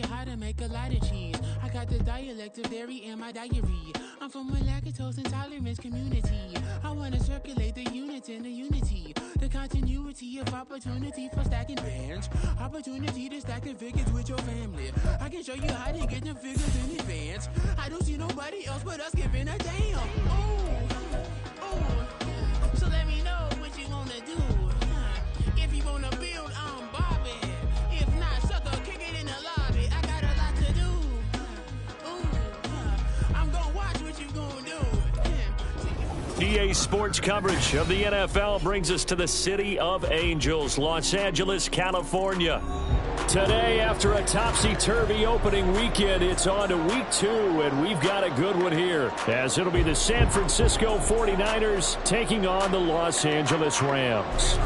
you how to make a lot of cheese. I got the dialect of dairy in my diary. I'm from a lactose intolerance community. I want to circulate the units in the unity. The continuity of opportunity for stacking bands. Opportunity to stack the figures with your family. I can show you how to get the figures in advance. I don't see nobody else but us giving a damn. Ooh. So let me know what you want to do. If you want to build, I'm Bobby. If not, sucker, kick it in the lobby. I got a lot to do. I'm gonna watch what you gonna do. EA Sports coverage of the NFL brings us to the City of Angels, Los Angeles, California. Today, after a topsy-turvy opening weekend, it's on to week 2, and we've got a good one here, as it'll be the San Francisco 49ers taking on the Los Angeles Rams.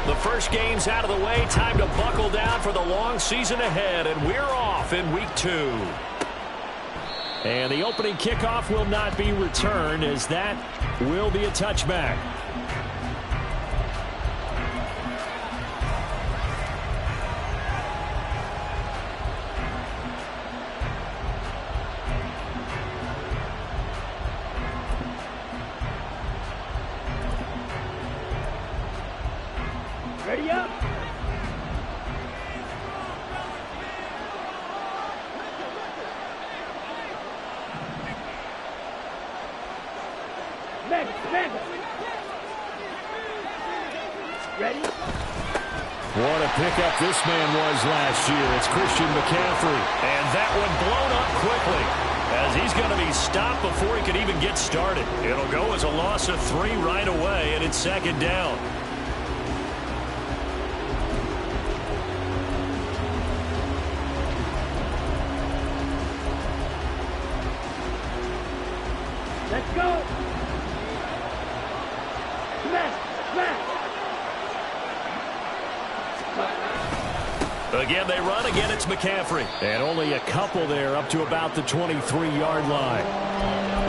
The first game's out of the way. Time to buckle down for the long season ahead, and we're off in week 2. And the opening kickoff will not be returned, as that will be a touchback. Ready up. Ready? What a pickup this man was last year. It's Christian McCaffrey. And that one blown up quickly, as he's going to be stopped before he could even get started. It'll go as a loss of 3 right away, and it's second down. Let's go. Smash. Again, they run. Again, it's McCaffrey. And only a couple there up to about the 23-yard line.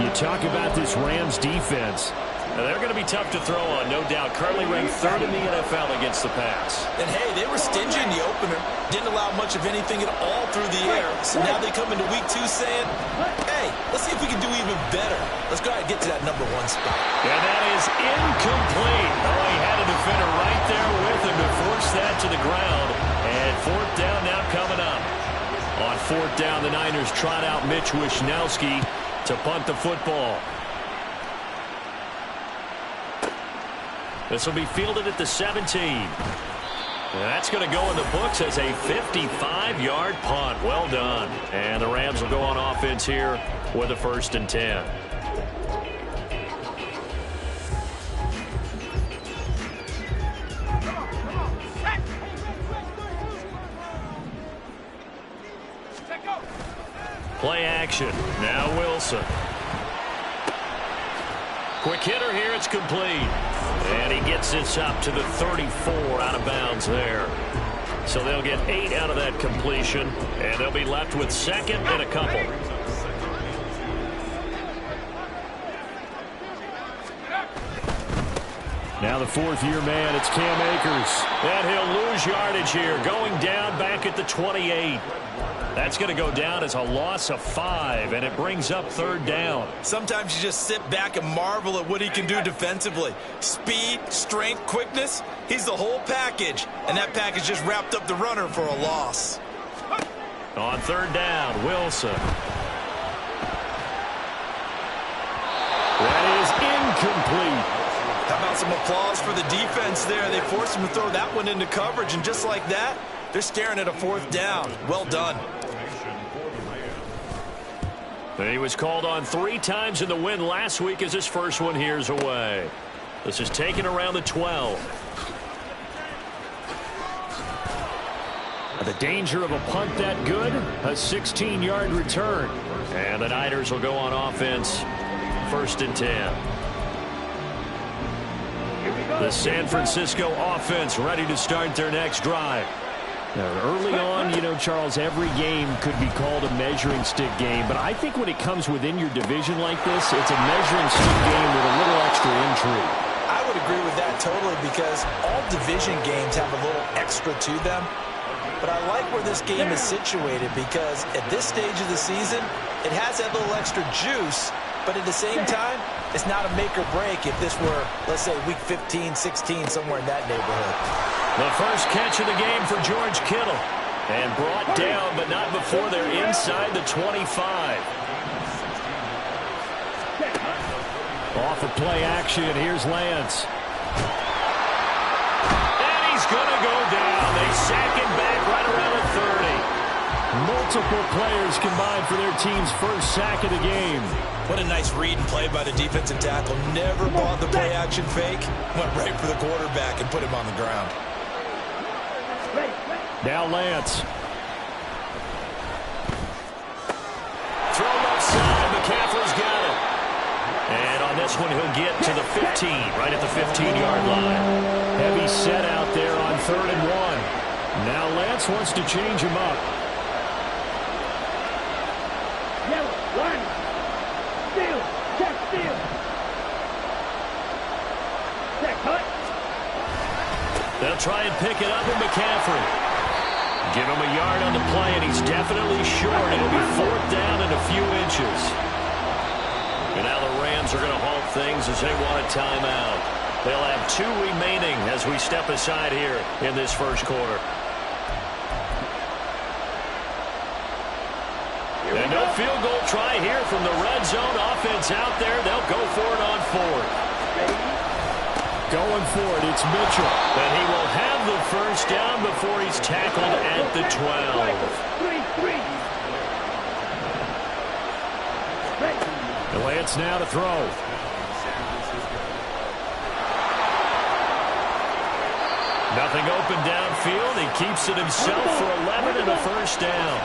You talk about this Rams defense. Now, they're going to be tough to throw on, no doubt. Currently ranked 3rd in the NFL against the pass. And, hey, they were stingy in the opener. Didn't allow much of anything at all through the air. So now they come into week 2 saying, hey, let's see if we can do even better. Let's go ahead and get to that number 1 spot. And that is incomplete. Oh, he had a defender right there with him to force that to the ground. And 4th down now coming up. On 4th down, the Niners trot out Mitch Wishnowsky to punt the football. This will be fielded at the 17. That's going to go in the books as a 55-yard punt. Well done. And the Rams will go on offense here with a 1st and 10. Play action. Now Wilson. Quick hitter here. It's complete. And he gets this up to the 34 out of bounds there. So they'll get 8 out of that completion. And they'll be left with 2nd and a couple. Now the 4th-year man, it's Cam Akers. And he'll lose yardage here. Going down back at the 28. That's going to go down as a loss of 5, and it brings up 3rd down. Sometimes you just sit back and marvel at what he can do defensively. Speed, strength, quickness, he's the whole package. And that package just wrapped up the runner for a loss. On 3rd down, Wilson. That is incomplete. How about some applause for the defense there? They forced him to throw that one into coverage, and just like that, they're staring at a 4th down. Well done. He was called on 3 times in the win last week as his first one here's away. This is taken around the 12. The danger of a punt that good, a 16-yard return. And the Niners will go on offense, 1st and 10. The San Francisco offense ready to start their next drive. Now, early on, you know, Charles, every game could be called a measuring stick game. But I think when it comes within your division like this, it's a measuring stick game with a little extra intrigue. I would agree with that totally, because all division games have a little extra to them. but I like where this game is situated because at this stage of the season, it has that little extra juice, but at the same time, it's not a make or break if this were, let's say, week 15, 16, somewhere in that neighborhood. The first catch of the game for George Kittle. And brought down, but not before they're inside the 25. Off of play action, here's Lance. And he's going to go down. They sack him back right around the 30. Multiple players combined for their team's first sack of the game. What a nice read and play by the defensive tackle. Never bought the play action fake. Went right for the quarterback and put him on the ground. Now Lance. Throw left side. McCaffrey's got it. And on this one, he'll get to the 15, right at the 15-yard line. Heavy set out there on 3rd and 1. Now Lance wants to change him up. Yellow, line. Steal. Check, steal. Check, cut. They'll try and pick it up with McCaffrey. Give him a yard on the play, and he's definitely short. It'll be 4th down and a few inches. And now the Rams are going to halt things as they want a timeout. They'll have 2 remaining as we step aside here in this first quarter. And no field goal try here from the red zone. Offense out there. They'll go for it on 4th. Going for it, it's Mitchell. And he will have the first down before he's tackled at the 12. Lance now to throw. Nothing open downfield. He keeps it himself for 11 and a first down.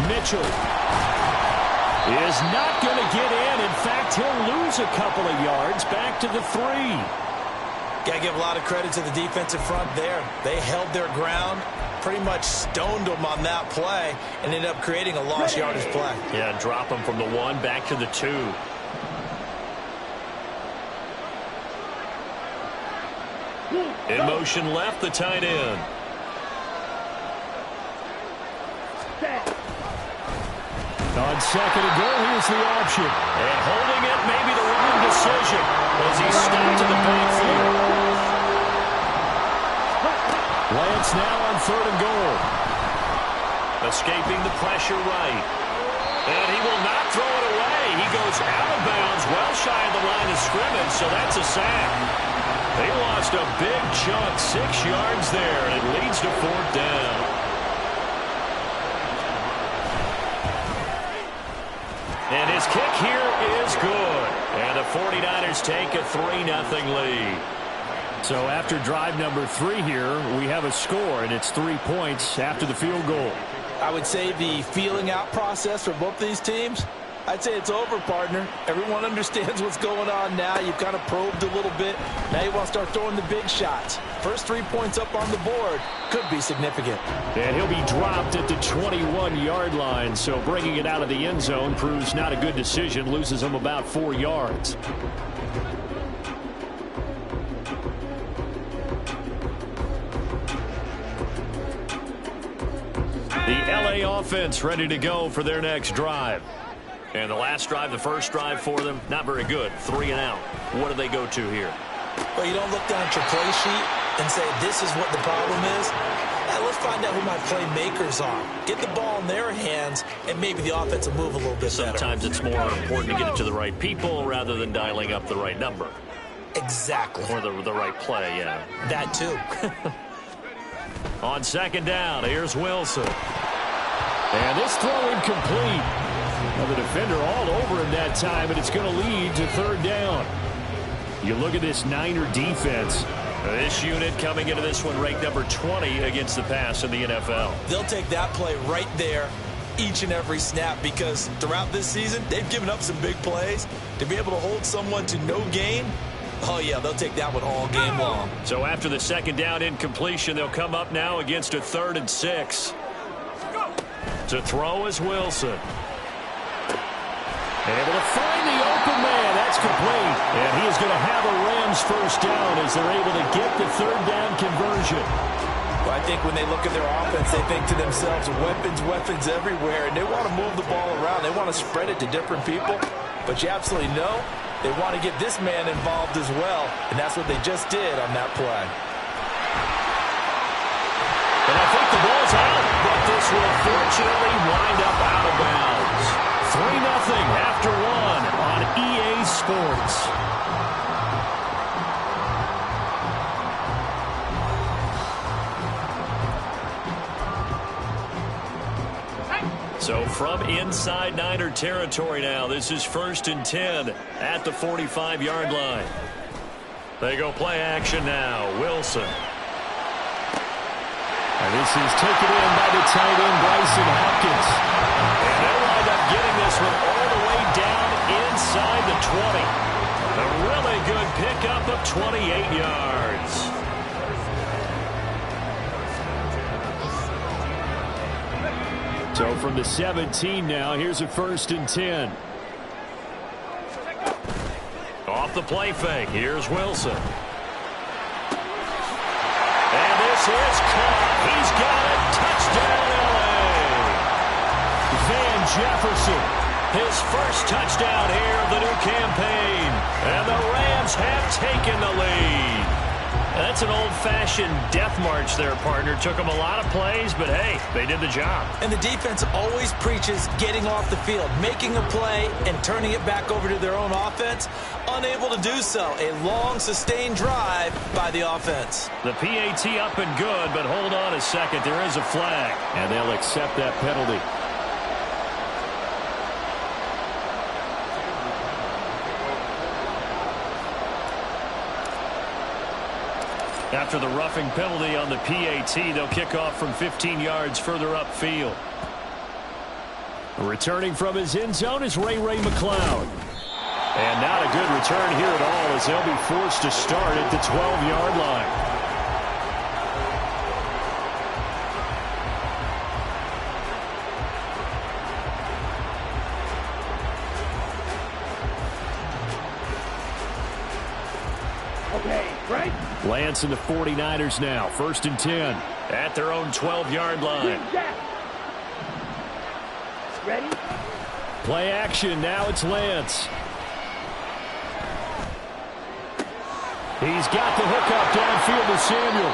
Mitchell is not going to get in. In fact, he'll lose a couple of yards back to the 3. Got to give a lot of credit to the defensive front there. They held their ground, pretty much stoned them on that play, and ended up creating a lost yardage play. Yeah, drop them from the 1 back to the 2. In motion left, the tight end. On 2nd and goal, here's the option. And holding it may be the wrong decision as he stopped in the backfield. Lance now on 3rd and goal. Escaping the pressure right. And he will not throw it away. He goes out of bounds well shy of the line of scrimmage, so that's a sack. They lost a big chunk, 6 yards there, and it leads to 4th down. And his kick here is good. And the 49ers take a 3-0 lead. So after drive number 3 here, we have a score, and it's 3 points after the field goal. I would say the feeling out process for both these teams, I'd say it's over, partner. Everyone understands what's going on now. You've kind of probed a little bit. Now you want to start throwing the big shots. First 3 points up on the board could be significant. And he'll be dropped at the 21-yard line, so bringing it out of the end zone proves not a good decision. Loses him about 4 yards. The LA offense ready to go for their next drive. And the last drive, the first drive for them, not very good. 3 and out. What do they go to here? Well, you don't look down at your play sheet and say, this is what the problem is. Let's find out who my playmakers are. Get the ball in their hands, and maybe the offense will move a little bit better. Sometimes it's more important to get it to the right people rather than dialing up the right number. Exactly. Or the right play, yeah. That too. On 2nd down, here's Wilson. And this throw incomplete. Well, the defender all over him that time, and it's going to lead to 3rd down. You look at this Niner defense. This unit coming into this one ranked number 20 against the pass in the NFL. They'll take that play right there each and every snap because throughout this season, they've given up some big plays. To be able to hold someone to no gain, oh, yeah, they'll take that one all game long. So after the 2nd down incompletion, they'll come up now against a 3rd and 6. To throw is Wilson. Able to find the open man. That That's complete. And he is going to have a Rams first down as they're able to get the third down conversion. Well, I think when they look at their offense, they think to themselves, weapons everywhere, and they want to move the ball around. They want to spread it to different people. But you absolutely know they want to get this man involved as well, and that's what they just did on that play. And I think the ball's out, but this will fortunately wind up out of bounds. 3-0 after one on EA Sports. So from inside Niner territory now, this is 1st and 10 at the 45-yard line. They go play action now. Wilson. And this is taken in by the tight end, Bryson Hopkins. And they'll wind up getting this one all the way down inside the 20. A really good pickup of 28 yards. So from the 17 now, here's a 1st and 10. Off the play fake, here's Wilson. And this is caught. He's got it. Touchdown, L.A. Van Jefferson, his first touchdown here of the new campaign. And the Rams have taken the lead. That's an old-fashioned death march there, partner. Took them a lot of plays, but hey, they did the job. And the defense always preaches getting off the field, making a play, and turning it back over to their own offense. Unable to do so. A long, sustained drive by the offense. The PAT up and good, but hold on a second. There is a flag, and they'll accept that penalty. After the roughing penalty on the PAT, they'll kick off from 15 yards further upfield. Returning from his end zone is Ray McCloud. And not a good return here at all as they'll be forced to start at the 12-yard line. Okay, right? Lance and the 49ers now. 1st and 10 at their own 12-yard line. Ready? Play action. Now it's Lance. He's got the hookup downfield to Samuel.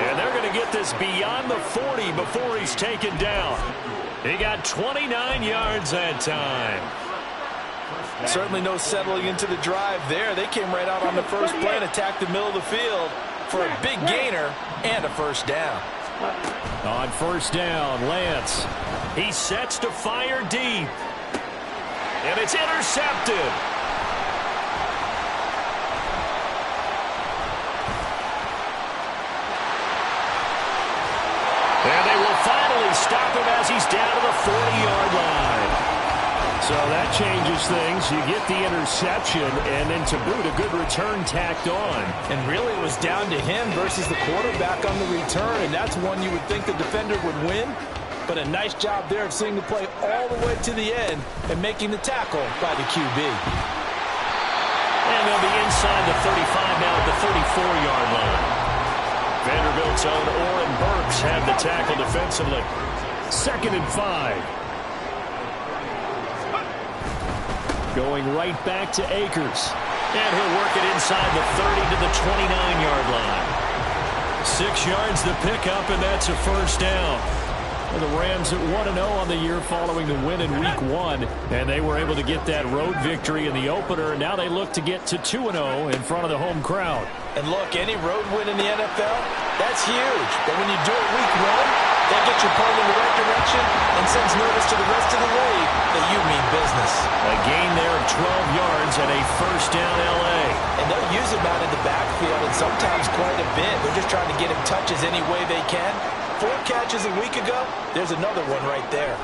And they're going to get this beyond the 40 before he's taken down. He got 29 yards that time. Certainly no settling into the drive there. They came right out on the first play and attacked the middle of the field for a big gainer and a first down. On 1st down, Lance. He sets to fire deep. And it's intercepted. And they will finally stop him as he's down to the 40-yard line. So that changes things. You get the interception, and then to boot, a good return tacked on. And really it was down to him versus the quarterback on the return, and that's one you would think the defender would win. But a nice job there of seeing the play all the way to the end and making the tackle by the QB. And they'll be inside the 35 now at the 34-yard line. Vanderbilt's own Oren Burks had the tackle defensively. 2nd and 5. Going right back to Akers. And he'll work it inside the 30 to the 29-yard line. 6 yards the pickup, and that's a first down. And the Rams at 1-0 on the year following the win in Week 1. And they were able to get that road victory in the opener. And now they look to get to 2-0 in front of the home crowd. And look, any road win in the NFL, that's huge. But when you do it Week 1, that gets you pulled in the right direction and sends notice to the rest of the league that you mean business. A gain there of 12 yards and a first down L.A. And they'll use him out in the backfield and sometimes quite a bit. They're just trying to get him touches any way they can. 4 catches a week ago, there's another one right there.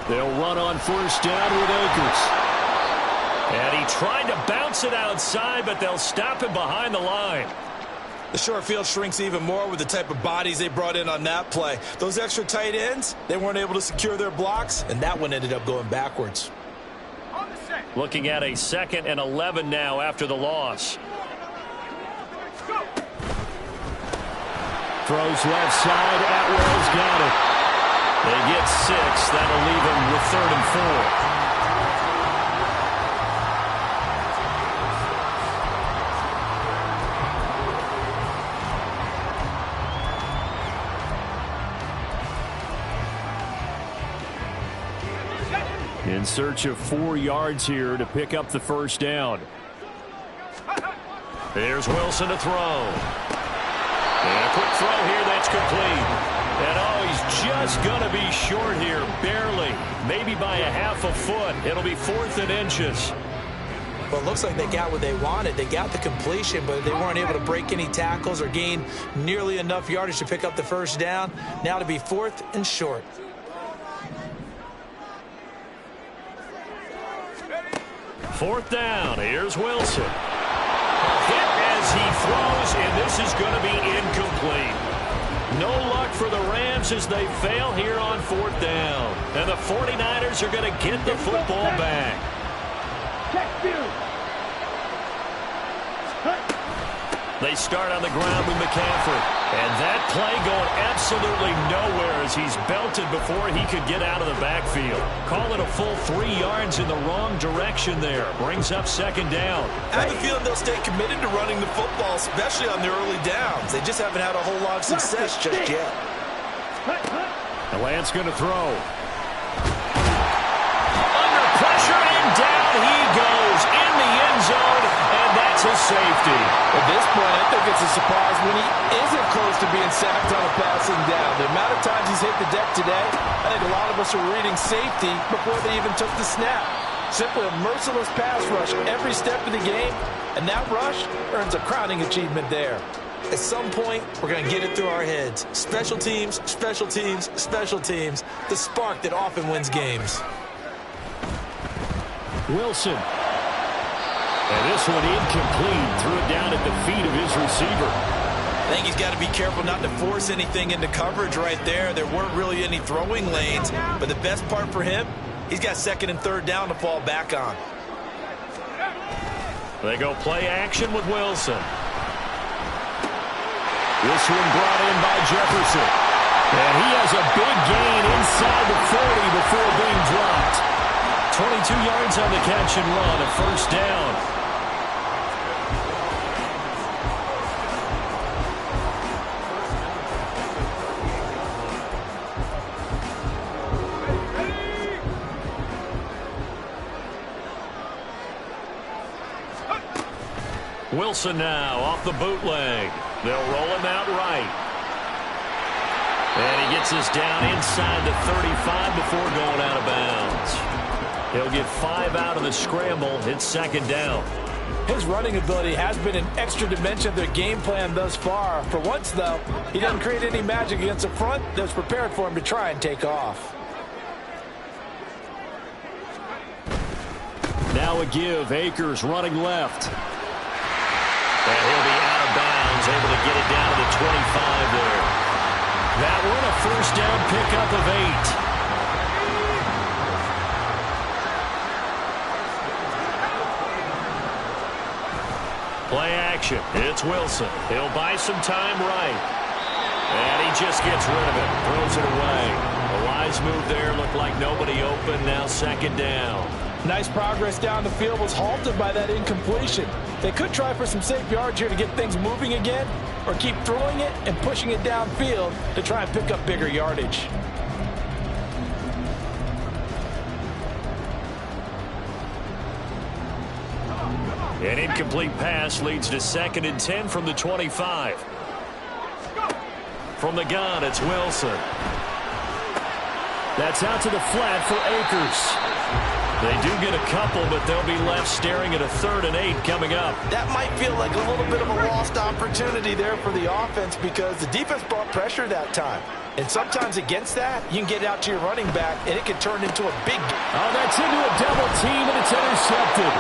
They'll run on first down with Akers. And he tried to bounce it outside, but they'll stop him behind the line. The short field shrinks even more with the type of bodies they brought in on that play. Those extra tight ends, they weren't able to secure their blocks, and that one ended up going backwards. On the set. Looking at a 2nd and 11 now after the loss. Throws left side. Atwell's got it. They get 6. That'll leave them with 3rd and 4. In search of 4 yards here to pick up the first down. There's Wilson to throw. And a quick throw here that's complete. And oh, he's just going to be short here, barely. Maybe by a half a foot. It'll be 4th and inches. Well, it looks like they got what they wanted. They got the completion, but they weren't able to break any tackles or gain nearly enough yardage to pick up the first down. Now to be 4th and short. Fourth down. Here's Wilson. Hit as he throws, and this is going to be incomplete. No luck for the Rams as they fail here on 4th down. And the 49ers are going to get the football back. They start on the ground with McCaffrey. And that play going absolutely nowhere as he's belted before he could get out of the backfield. Call it a full 3 yards in the wrong direction there. Brings up 2nd down. I have a feeling they'll stay committed to running the football, especially on their early downs. They just haven't had a whole lot of success just yet. The Lance going to throw. Under pressure and down he goes in the end zone, and that's a safety. At this point, I think it's a surprise when he isn't close to being sacked on a passing down. The amount of times he's hit the deck today, I think a lot of us are reading safety before they even took the snap. Simply a merciless pass rush every step of the game, and that rush earns a crowning achievement there. At some point, we're going to get it through our heads. Special teams, special teams, special teams. The spark that often wins games. Wilson. And this one incomplete. Threw it down at the feet of his receiver. I think he's got to be careful not to force anything into coverage right there. There weren't really any throwing lanes, but the best part for him, he's got 2nd and 3rd down to fall back on. They go play action with Wilson. This one brought in by Jefferson. And he has a big gain inside the 40 before being dropped. 22 yards on the catch and run, a 1st down. Wilson now off the bootleg. They'll roll him out right. And he gets us down inside the 35 before going out of bounds. He'll get 5 out of the scramble. It's 2nd down. His running ability has been an extra dimension of their game plan thus far. For once, though, he doesn't create any magic against the front that's prepared for him to try and take off. Now a give. Akers running left. And he'll be out of bounds, able to get it down to the 25 there. That one a 1st down pickup of 8. Play action. It's Wilson. He'll buy some time right. And he just gets rid of it. Throws it away. A wise move there. Looked like nobody open. Now 2nd down. Nice progress down the field was halted by that incompletion. They could try for some safe yards here to get things moving again, or keep throwing it and pushing it downfield to try and pick up bigger yardage. An incomplete pass leads to 2nd and 10 from the 25. From the gun, it's Wilson. That's out to the flat for Akers. They do get a couple, but they'll be left staring at a 3rd and 8 coming up. That might feel like a little bit of a lost opportunity there for the offense because the defense brought pressure that time. And sometimes against that, you can get out to your running back, and it can turn into a big... Oh, that's into a double team, and it's intercepted.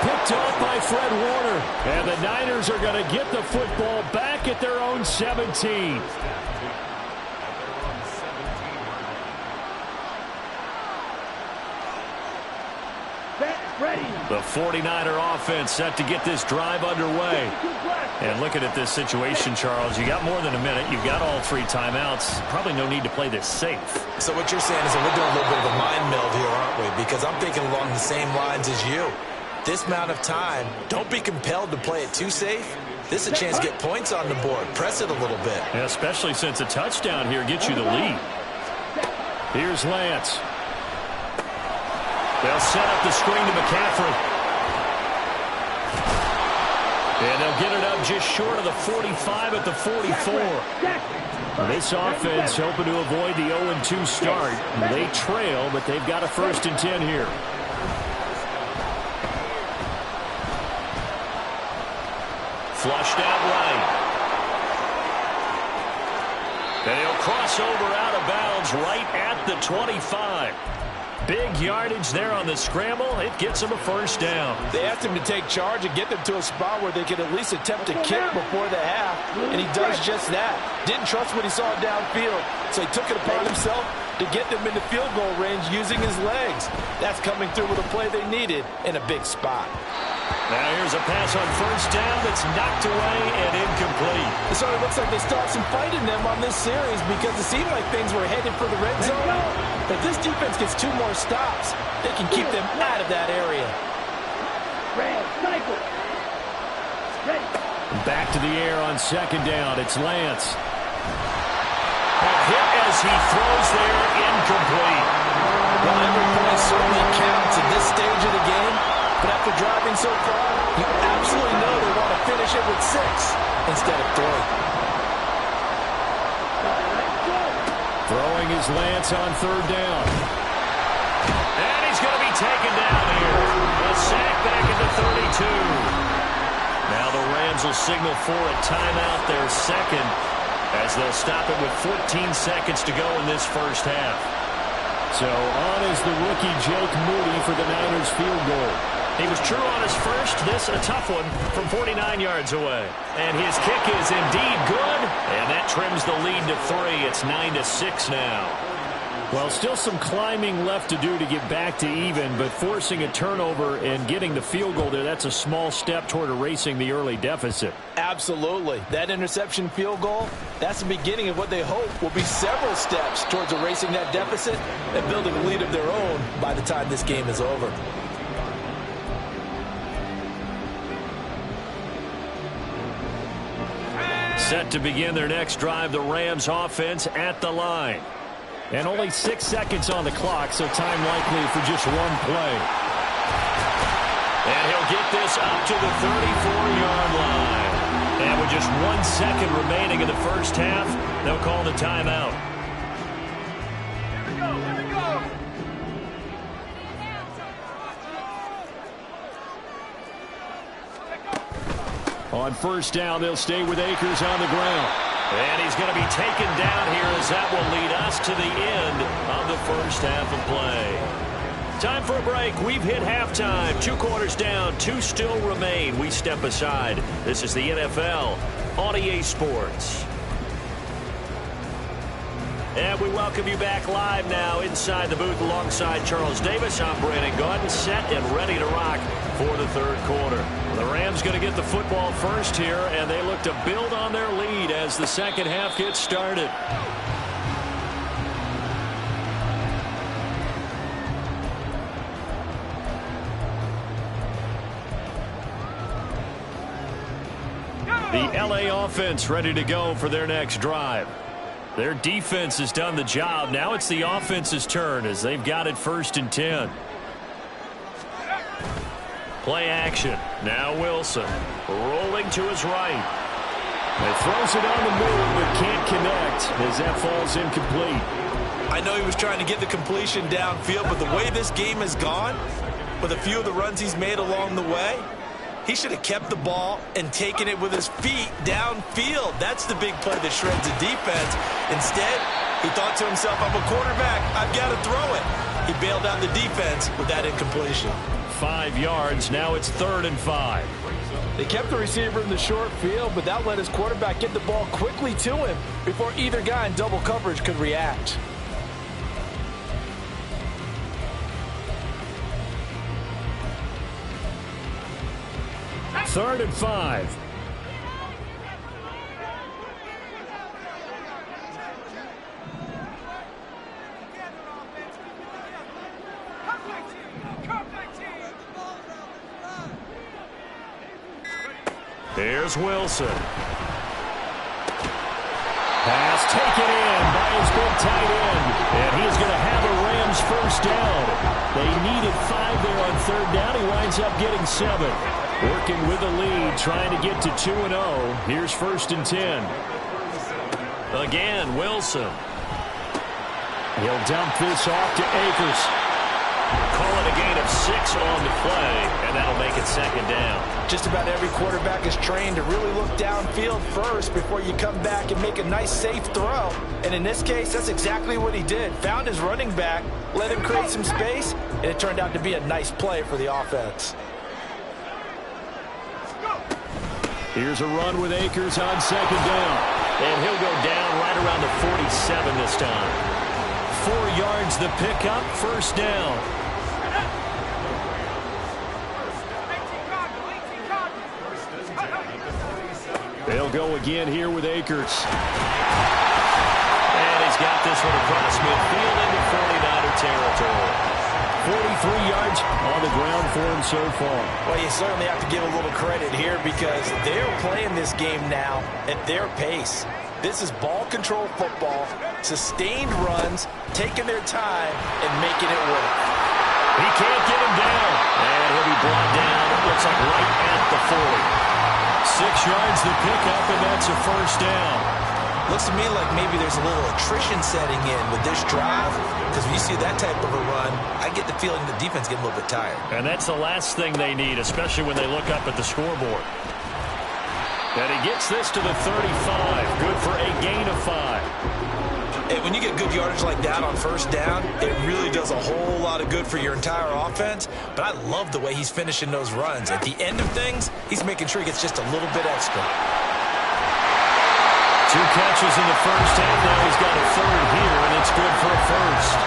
Picked off by Fred Warner. And the Niners are going to get the football back at their own 17. Set. Ready. The 49er offense set to get this drive underway. And looking at this situation, Charles, you got more than a minute. You've got all 3 timeouts. Probably no need to play this safe. So what you're saying is that we're doing a little bit of a mind meld here, aren't we? Because I'm thinking along the same lines as you. This amount of time, don't be compelled to play it too safe. This is a chance to get points on the board. Press it a little bit. Yeah, especially since a touchdown here gets you the lead. Here's Lance. They'll set up the screen to McCaffrey. And they'll get it up just short of the 45 at the 44. This offense hoping to avoid the 0-2 start. They trail, but they've got a 1st and 10 here. Flushed out right. And he'll cross over out of bounds right at the 25. Big yardage there on the scramble. It gets him a 1st down. They asked him to take charge and get them to a spot where they could at least attempt to kick before the half, and he does just that. Didn't trust what he saw downfield, so he took it upon himself to get them into field goal range using his legs. That's coming through with a play they needed in a big spot. Now here's a pass on 1st down that's knocked away and incomplete. It sort of looks like they start some fight in them on this series because it seemed like things were headed for the red zone. If this defense gets 2 more stops, they can keep them out of that area. Back to the air on 2nd down. It's Lance. A hit as he throws there, incomplete. Well, every point certainly counts at this stage of the game. But after driving so far, you absolutely know they want to finish it with 6 instead of 3. Throwing his Lance on 3rd down. And he's going to be taken down here. A sack back at the 32. Now the Rams will signal for a timeout, their 2nd, as they'll stop it with 14 seconds to go in this 1st half. So on is the rookie Jake Moody for the Niners field goal. He was true on his first. This a tough one from 49 yards away. And his kick is indeed good. And that trims the lead to 3. It's 9-6 now. Well, still some climbing left to do to get back to even, but forcing a turnover and getting the field goal there, that's a small step toward erasing the early deficit. Absolutely. That interception field goal, that's the beginning of what they hope will be several steps towards erasing that deficit and building a lead of their own by the time this game is over. Set to begin their next drive, the Rams offense at the line. And only 6 seconds on the clock, so time likely for just 1 play. And he'll get this up to the 34-yard line. And with just 1 second remaining in the 1st half, they'll call the timeout. Here we go. On 1st down, they'll stay with Akers on the ground. And he's going to be taken down here as that will lead us to the end of the 1st half of play. Time for a break. We've hit halftime. 2 quarters down, 2 still remain. We step aside. This is the NFL on EA Sports. And we welcome you back live now inside the booth alongside Charles Davis. I'm Brandon Gaudin, set and ready to rock for the 3rd quarter. The Rams going to get the football first here, and they look to build on their lead as the 2nd half gets started. The LA offense ready to go for their next drive. Their defense has done the job. Now it's the offense's turn as they've got it 1st and 10. Play action. Now Wilson rolling to his right. And throws it on the move but can't connect as that falls incomplete. I know he was trying to get the completion downfield, but the way this game has gone, with a few of the runs he's made along the way, he should have kept the ball and taken it with his feet downfield. That's the big play that shreds the defense. Instead, he thought to himself, I'm a quarterback, I've got to throw it. He bailed out the defense with that incompletion. 5 yards, now it's 3rd and 5. They kept the receiver in the short field, but that let his quarterback get the ball quickly to him before either guy in double coverage could react. 3rd and 5. Here's Wilson. Pass taken in by his big tight end. And he is going to have a Rams first down. They needed 5 there on 3rd down. He winds up getting 7. Working with the lead, trying to get to 2-0. Here's 1st and 10. Again, Wilson. He'll dump this off to Akers. Call it a gain of 6 on the play, and that'll make it 2nd down. Just about every quarterback is trained to really look downfield first before you come back and make a nice, safe throw. And in this case, that's exactly what he did. Found his running back, let him create some space, and it turned out to be a nice play for the offense. Here's a run with Akers on 2nd down. And he'll go down right around the 47 this time. 4 yards the pickup, 1st down. They'll go again here with Akers. And he's got this one across midfield into 49er territory. 43 yards on the ground for him so far. Well, you certainly have to give a little credit here because they're playing this game now at their pace. This is ball control football, sustained runs, taking their time, and making it work. He can't get him down. And he'll be brought down, it looks like right at the 40. 6 yards the pickup, and that's a 1st down. Looks to me like maybe there's a little attrition setting in with this drive, because when you see that type of a run, I get the feeling the defense getting a little bit tired. And that's the last thing they need, especially when they look up at the scoreboard. And he gets this to the 35. Good for a gain of 5. Hey, when you get good yardage like that on 1st down, it really does a whole lot of good for your entire offense. But I love the way he's finishing those runs. At the end of things, he's making sure he gets just a little bit extra. 2 catches in the 1st half. Now he's got a 3rd here, and it's good for a 1st. I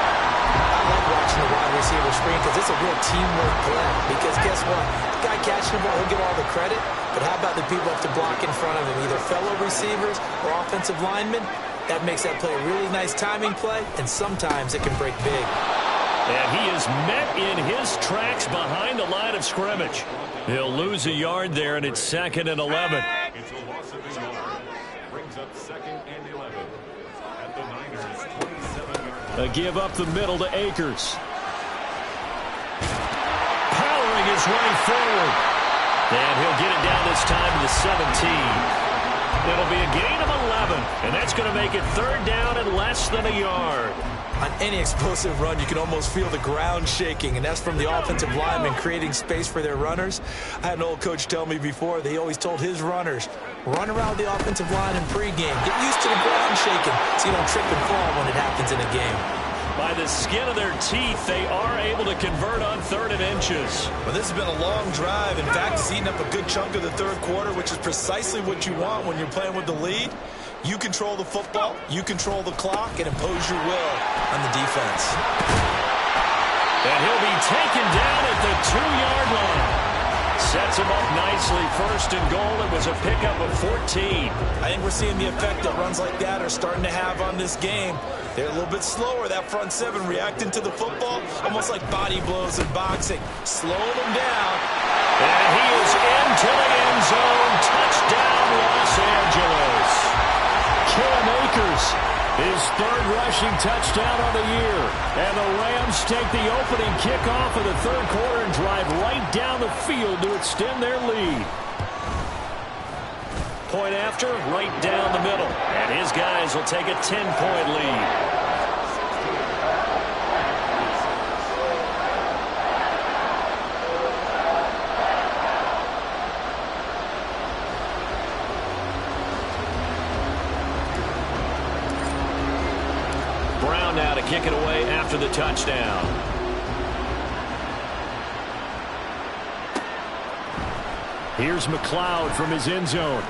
like watching the wide receiver screen because it's a real teamwork play. Because guess what? The guy catching the ball, he'll get all the credit. But how about the people up to block in front of him, either fellow receivers or offensive linemen? That makes that play a really nice timing play, and sometimes it can break big. And he is met in his tracks behind the line of scrimmage. He'll lose a yard there, and it's 2nd and 11. It's a loss of a yard. Brings up 2nd and 11. At the Niners' 27-yard line. A give up the middle to Akers. Powering his way forward. And he'll get it down this time to the 17. It'll be a gain of 11, and that's going to make it 3rd down and less than a yard. On any explosive run, you can almost feel the ground shaking, and that's from the offensive linemen creating space for their runners. I had an old coach tell me before, they always told his runners, run around the offensive line in pregame. Get used to the ground shaking so you don't trip and fall when it happens in a game. By the skin of their teeth, they are able to convert on 3rd and inches. Well, this has been a long drive. In fact, it's eaten up a good chunk of the 3rd quarter, which is precisely what you want when you're playing with the lead. You control the football, you control the clock, and impose your will on the defense. And he'll be taken down at the 2-yard line. Sets him up nicely. 1st and goal. It was a pickup of 14. I think we're seeing the effect that runs like that are starting to have on this game. They're a little bit slower, that front 7, reacting to the football, almost like body blows in boxing, slowing them down. And he is into the end zone. Touchdown, Los Angeles. Cam Akers, his 3rd rushing touchdown on the year. And the Rams take the opening kickoff of the 3rd quarter and drive right down the field to extend their lead. Point after, right down the middle. And his guys will take a 10-point lead. Brown now to kick it away after the touchdown. Here's McLeod from his end zone.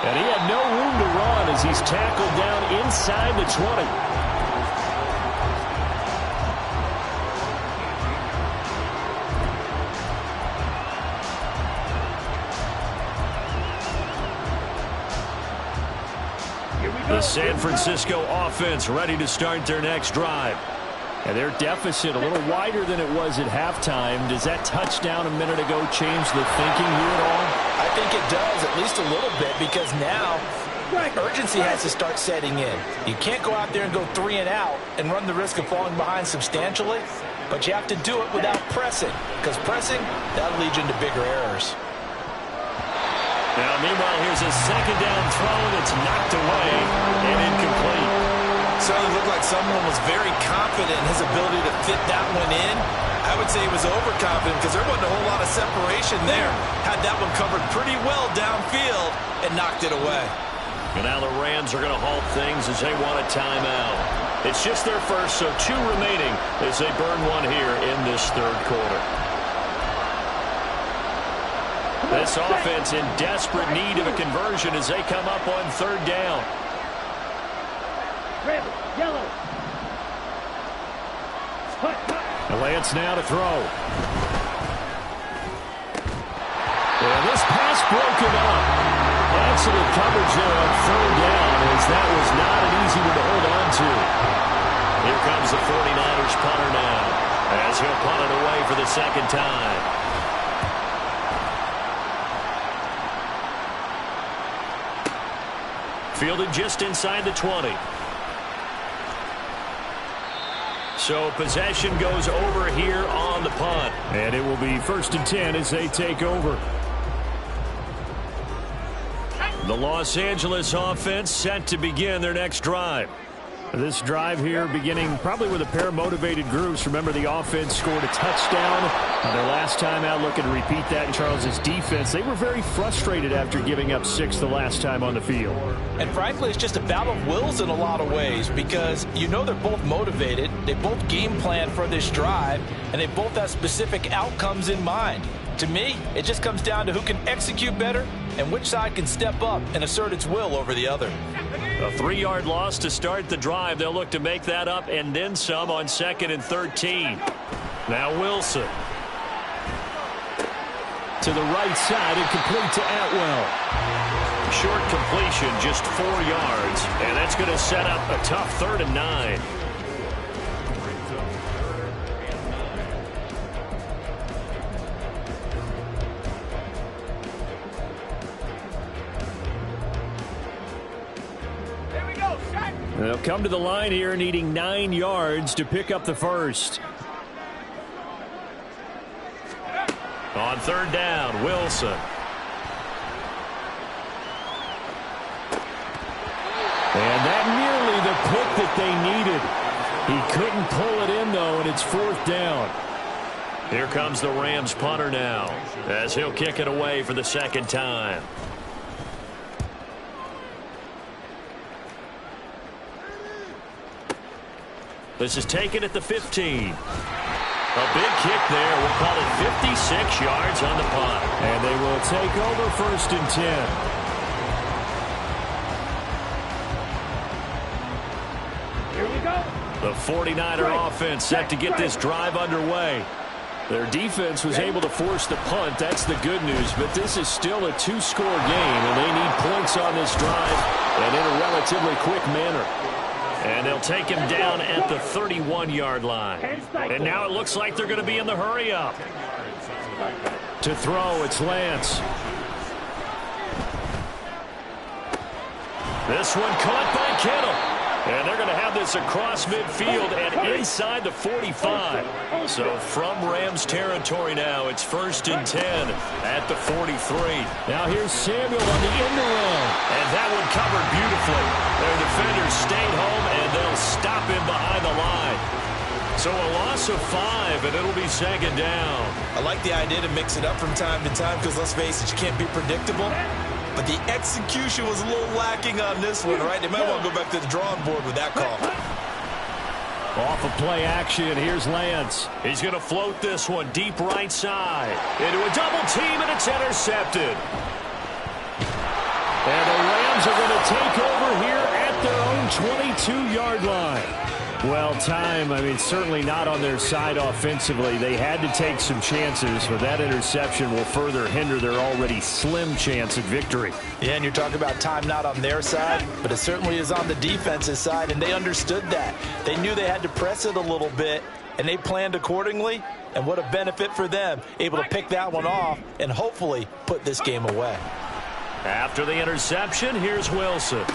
And he had no room to run as he's tackled down inside the 20. The San Francisco offense ready to start their next drive. And their deficit a little wider than it was at halftime. Does that touchdown a minute ago change the thinking here at all? I think it does, at least a little bit, because now urgency has to start setting in. You can't go out there and go 3 and out and run the risk of falling behind substantially, but you have to do it without pressing, because pressing, that'll lead you into bigger errors. Now, meanwhile, here's a second down throw that's knocked away and incomplete. Certainly looked like someone was very confident in his ability to fit that one in. I would say he was overconfident because there wasn't a whole lot of separation there. Had that one covered pretty well downfield and knocked it away. And now the Rams are going to halt things as they want a timeout. It's just their first, so 2 remaining as they burn one here in this third quarter. This offense in desperate need of a conversion as they come up on third down. Red, yellow. Lance now to throw. And this pass broken up. Excellent coverage there on third down as that was not an easy one to hold on to. Here comes the 49ers punter now as he'll punt it away for the second time. Fielded just inside the 20. So possession goes over here on the punt. And it will be 1st and 10 as they take over. The Los Angeles offense set to begin their next drive. This drive here beginning probably with a pair of motivated groups. Remember, the offense scored a touchdown on their last time out. Looking to repeat that in Charles' defense. They were very frustrated after giving up 6 the last time on the field. And frankly, it's just a battle of wills in a lot of ways because you know they're both motivated. They both game plan for this drive, and they both have specific outcomes in mind. To me, it just comes down to who can execute better and which side can step up and assert its will over the other. A 3-yard loss to start the drive. They'll look to make that up and then some on 2nd and 13. Now Wilson. To the right side and complete to Atwell. Short completion, just 4 yards. And that's going to set up a tough 3rd and 9. They'll come to the line here needing 9 yards to pick up the first. On 3rd down, Wilson. And that nearly the pick that they needed. He couldn't pull it in, though, and it's 4th down. Here comes the Rams punter now as he'll kick it away for the 2nd time. This is taken at the 15. A big kick there. We'll call it 56 yards on the punt. And they will take over 1st and 10. Here we go. The 49er offense set to get this drive underway. Their defense was able to force the punt. That's the good news. But this is still a 2-score game, and they need points on this drive and in a relatively quick manner. And they'll take him down at the 31-yard line. And now it looks like they're going to be in the hurry-up. To throw, it's Lance. This one caught by Kittle. And they're going to have this across midfield and inside the 45. So from Rams territory now, it's 1st and 10 at the 43. Now here's Samuel on the end around. And that one covered beautifully. Their defenders stayed home, and they'll stop him behind the line. So a loss of 5, and it'll be 2nd down. I like the idea to mix it up from time to time because, let's face it, you can't be predictable. But the execution was a little lacking on this one, right? They might want to go back to the drawing board with that call. Off of play action, here's Lance. He's going to float this one deep right side. Into a double team, and it's intercepted. And the Rams are going to take over here at their own 22-yard line. Well, time, certainly not on their side offensively. They had to take some chances, but that interception will further hinder their already slim chance at victory. Yeah, and you're talking about time not on their side, but it certainly is on the defense's side, and they understood that. They knew they had to press it a little bit, and they planned accordingly, and what a benefit for them, able to pick that one off and hopefully put this game away. After the interception, here's Wilson.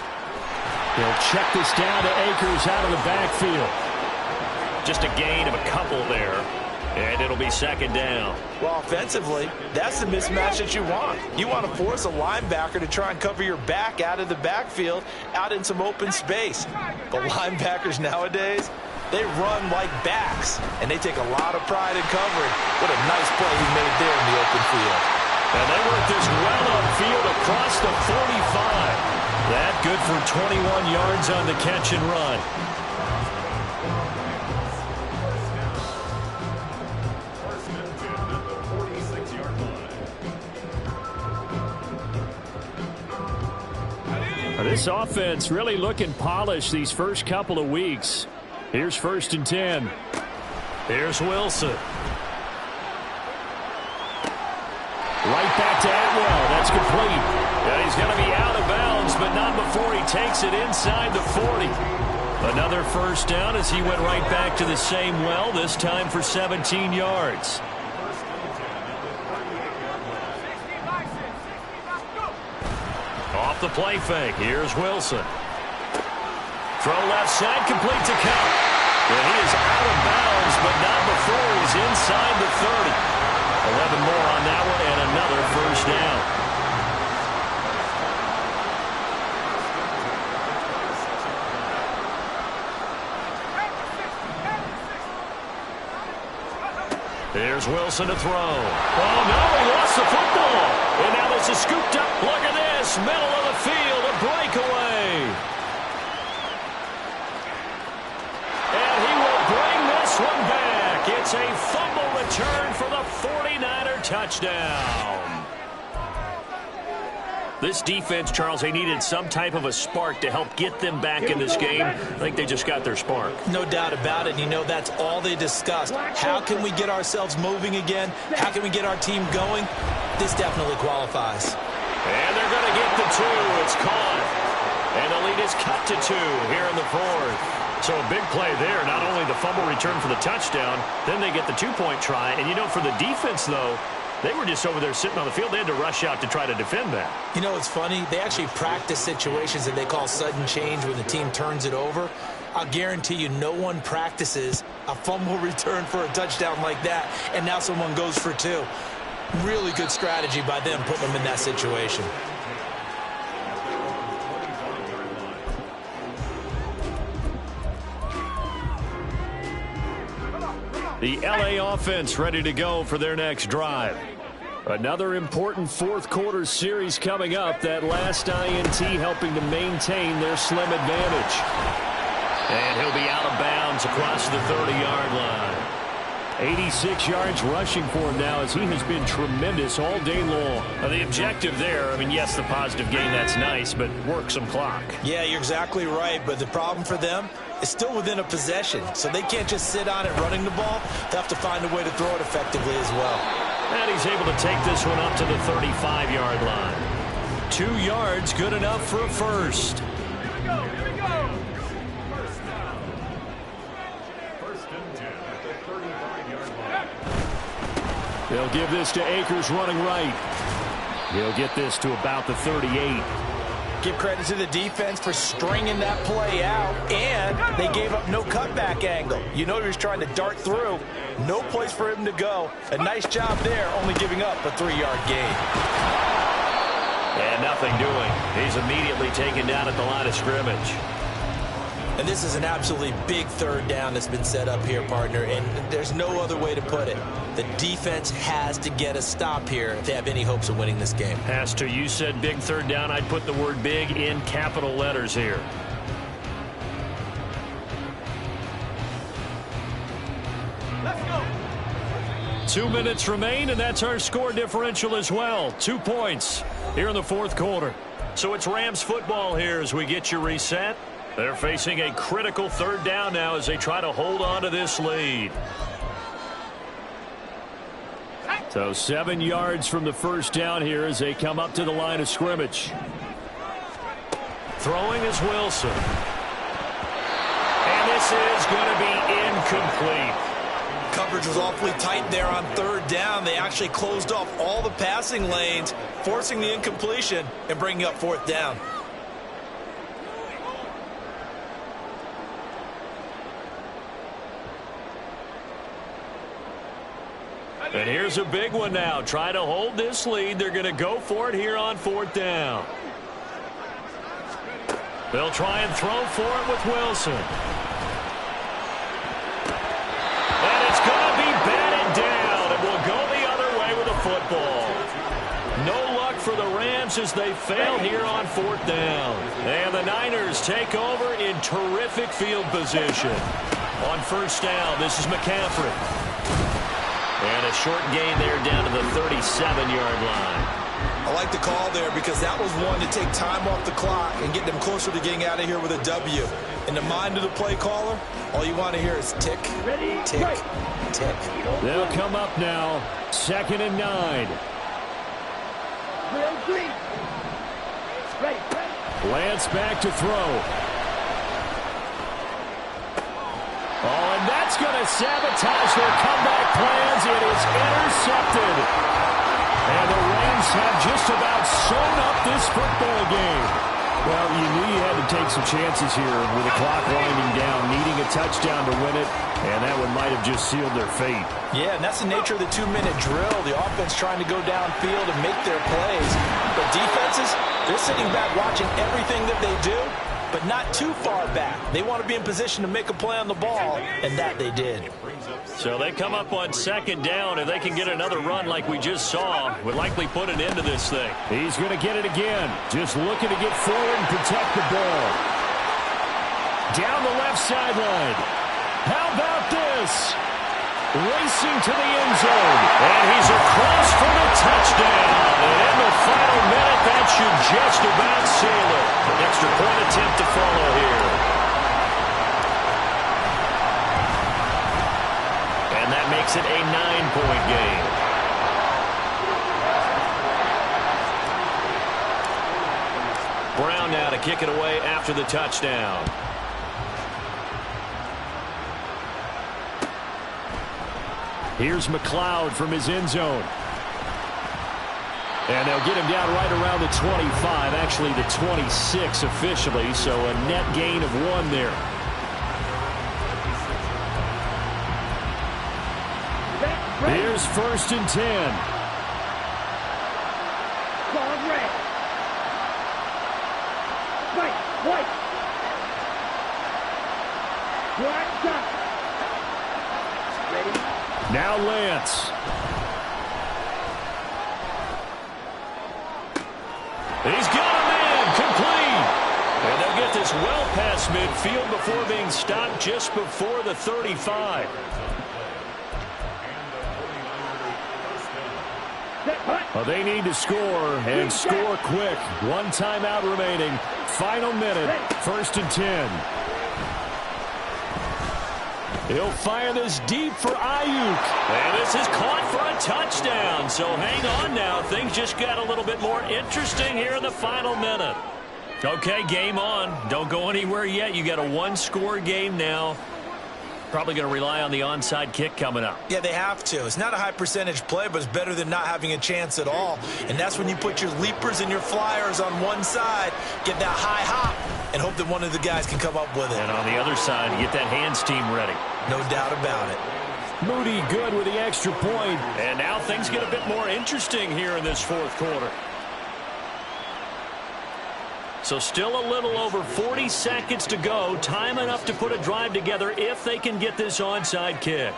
He'll check this down to Akers out of the backfield. Just a gain of a couple there, and it'll be second down. Well, offensively, that's the mismatch that you want. You want to force a linebacker to try and cover your back out of the backfield, out in some open space. But linebackers nowadays, they run like backs, and they take a lot of pride in covering. What a nice play he made there in the open field. And they work this well upfield across the 45. That good for 21 yards on the catch and run. First and 10 at the 46-yard line. This offense really looking polished these first couple of weeks. Here's first and 10. Here's Wilson. Right back to Atwell. That's complete. And he's going to be out of bounds, but not before he takes it inside the 40. Another first down as he went right back to the same well, this time for 17 yards. Off the play fake. Here's Wilson. Throw left side, complete to Kupp. And he is out of bounds, but not before he's inside the 30. 11 more on that one, and another first down. There's Wilson to throw. Oh, no, he lost the football. And now this is scooped up. Look at this. Middle of the field, a breakaway. And he will bring this one back. It's a fumble return for the 49er touchdown. This defense, Charles, they needed some type of a spark to help get them back in this game. I think they just got their spark. No doubt about it. You know, that's all they discussed. How can we get ourselves moving again? How can we get our team going? This definitely qualifies. And they're going to get the two. It's caught. And the lead is cut to 2 here in the fourth. So a big play there. Not only the fumble return for the touchdown, then they get the two-point try. And, you know, for the defense, though, they were just over there sitting on the field. They had to rush out to try to defend that. You know, it's funny. They actually practice situations that they call sudden change when the team turns it over. I'll guarantee you no one practices a fumble return for a touchdown like that, and now someone goes for 2. Really good strategy by them putting them in that situation. The LA offense ready to go for their next drive. Another important fourth quarter series coming up. That last INT helping to maintain their slim advantage. And he'll be out of bounds across the 30-yard line. 86 yards rushing for him now as he has been tremendous all day long. Now, the objective there, yes, the positive gain, that's nice, but work some clock. Yeah, you're exactly right, but the problem for them is still within a possession, so they can't just sit on it running the ball. They have to find a way to throw it effectively as well. And he's able to take this one up to the 35-yard line. 2 yards, good enough for a first. They'll give this to Akers running right. He'll get this to about the 38. Give credit to the defense for stringing that play out, and they gave up no cutback angle. You know he was trying to dart through. No place for him to go. A nice job there, only giving up a 3-yard gain. And nothing doing. He's immediately taken down at the line of scrimmage. And this is an absolutely big third down that's been set up here, partner, and there's no other way to put it. The defense has to get a stop here if they have any hopes of winning this game. Has to. You said big third down. I'd put the word big in capital letters here. Let's go. 2 minutes remain, and that's our score differential as well. 2 points here in the fourth quarter. So it's Rams football here as we get you reset. They're facing a critical third down now as they try to hold on to this lead. So 7 yards from the first down here as they come up to the line of scrimmage. Throwing is Wilson. And this is going to be incomplete. Coverage was awfully tight there on third down. They actually closed off all the passing lanes, forcing the incompletion and bringing up fourth down. And here's a big one now. Try to hold this lead. They're going to go for it here on fourth down. They'll try and throw for it with Wilson. And it's going to be batted down. And will go the other way with a football. No luck for the Rams as they fail here on fourth down. And the Niners take over in terrific field position. On first down, this is McCaffrey. And a short gain there down to the 37-yard line. I like the call there because that was one to take time off the clock and get them closer to getting out of here with a W. In the mind of the play caller, all you want to hear is tick, tick, tick. They'll come up now, 2nd and 9. Lance back to throw. Oh, and that's going to sabotage their comeback plans. It is intercepted. And the Rams have just about sewn up this football game. Well, you knew you had to take some chances here with the clock winding down, needing a touchdown to win it, and that one might have just sealed their fate. Yeah, and that's the nature of the 2-minute drill. The offense trying to go downfield and make their plays. But defenses, they're sitting back watching everything that they do, but not too far back. They want to be in position to make a play on the ball, and that they did. So they come up on 2nd down. If they can get another run like we just saw, would likely put an end to this thing. He's going to get it again. Just looking to get forward and protect the ball. Down the left sideline. How about this? Racing to the end zone. And he's across for the touchdown. And in the final minute, that should just about seal it. An extra point attempt to follow here. And that makes it a 9-point game. Brown now to kick it away after the touchdown. Here's McLeod from his end zone. And they'll get him down right around the 25, actually the 26 officially, so a net gain of 1 there. Here's 1st and 10. Now Lance. He's got a man, complete. And they'll get this well past midfield before being stopped just before the 35. Well, they need to score, and score quick. 1 timeout remaining. Final minute, 1st and 10. He'll fire this deep for Ayuk. And this is caught for a touchdown. So hang on now. Things just got a little bit more interesting here in the final minute. Okay, game on. Don't go anywhere yet. You got a 1-score game now. Probably going to rely on the onside kick coming up. Yeah, they have to. It's not a high percentage play, but it's better than not having a chance at all. And that's when you put your leapers and your flyers on one side, get that high hop, and hope that one of the guys can come up with it. And on the other side, get that hands team ready. No doubt about it. Moody good with the extra point. And now things get a bit more interesting here in this 4th quarter. So still a little over 40 seconds to go. Time enough to put a drive together if they can get this onside kick.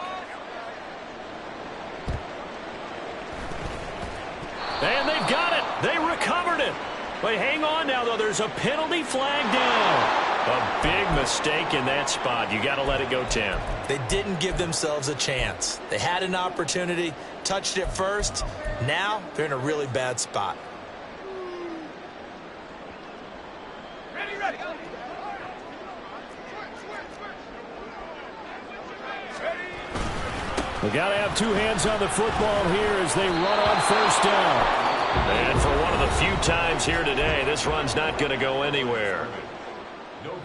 And they've got it. They recovered it. But hang on now, though. There's a penalty flag down. A big mistake in that spot. You got to let it go 10. They didn't give themselves a chance. They had an opportunity, touched it first. Now they're in a really bad spot. They got to have two hands on the football here as they run on first down. And for one of the few times here today, this run's not going to go anywhere.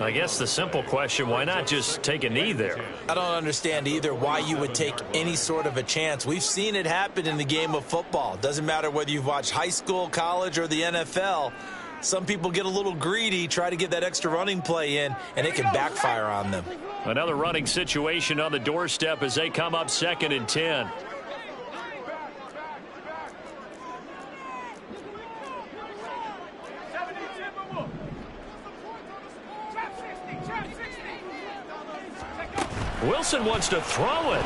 I guess the simple question, why not just take a knee there? I don't understand either why you would take any sort of a chance. We've seen it happen in the game of football. Doesn't matter whether you've watched high school, college, or the NFL. Some people get a little greedy, try to get that extra running play in, and it can backfire on them. Another running situation on the doorstep as they come up 2nd and 10. Wilson wants to throw it.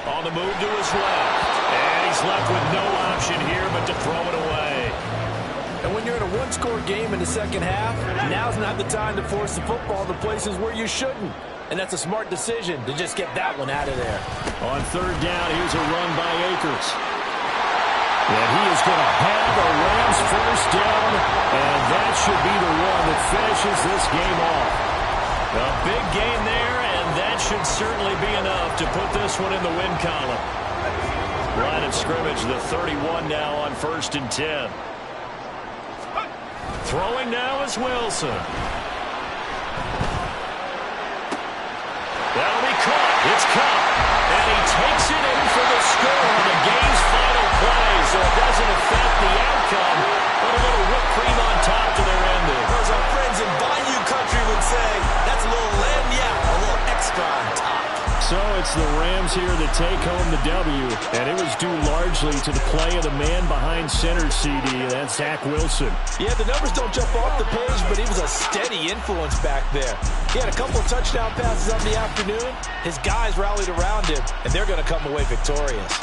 On the move to his left. And he's left with no option here but to throw it away. And when you're in a one-score game in the second half, now's not the time to force the football to places where you shouldn't. And that's a smart decision to just get that one out of there. On 3rd down, here's a run by Akers. And he is going to have a Rams first down, and that should be the one that finishes this game off. A big gain there, and that should certainly be enough to put this one in the win column. Line of scrimmage, the 31 now on 1st and 10. Throwing now is Wilson. That'll be caught. It's caught. And he takes it in for the score on the game's final play, so it doesn't affect the outcome, but a little whipped cream on top to their ending. As our friends in Bayou Country would say, that's a little lagniappe, a little extra on top. So it's the Rams here that take home the W, and it was due largely to the play of the man behind center, CD. That's Zach Wilson. Yeah, the numbers don't jump off the page, but he was a steady influence back there. He had a couple of touchdown passes on the afternoon. His guys rallied around him, and they're going to come away victorious.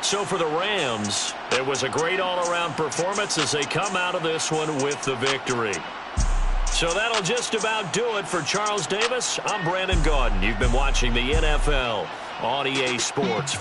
So for the Rams, it was a great all-around performance as they come out of this one with the victory. So that'll just about do it for Charles Davis. I'm Brandon Gaudin. You've been watching the NFL on EA Sports.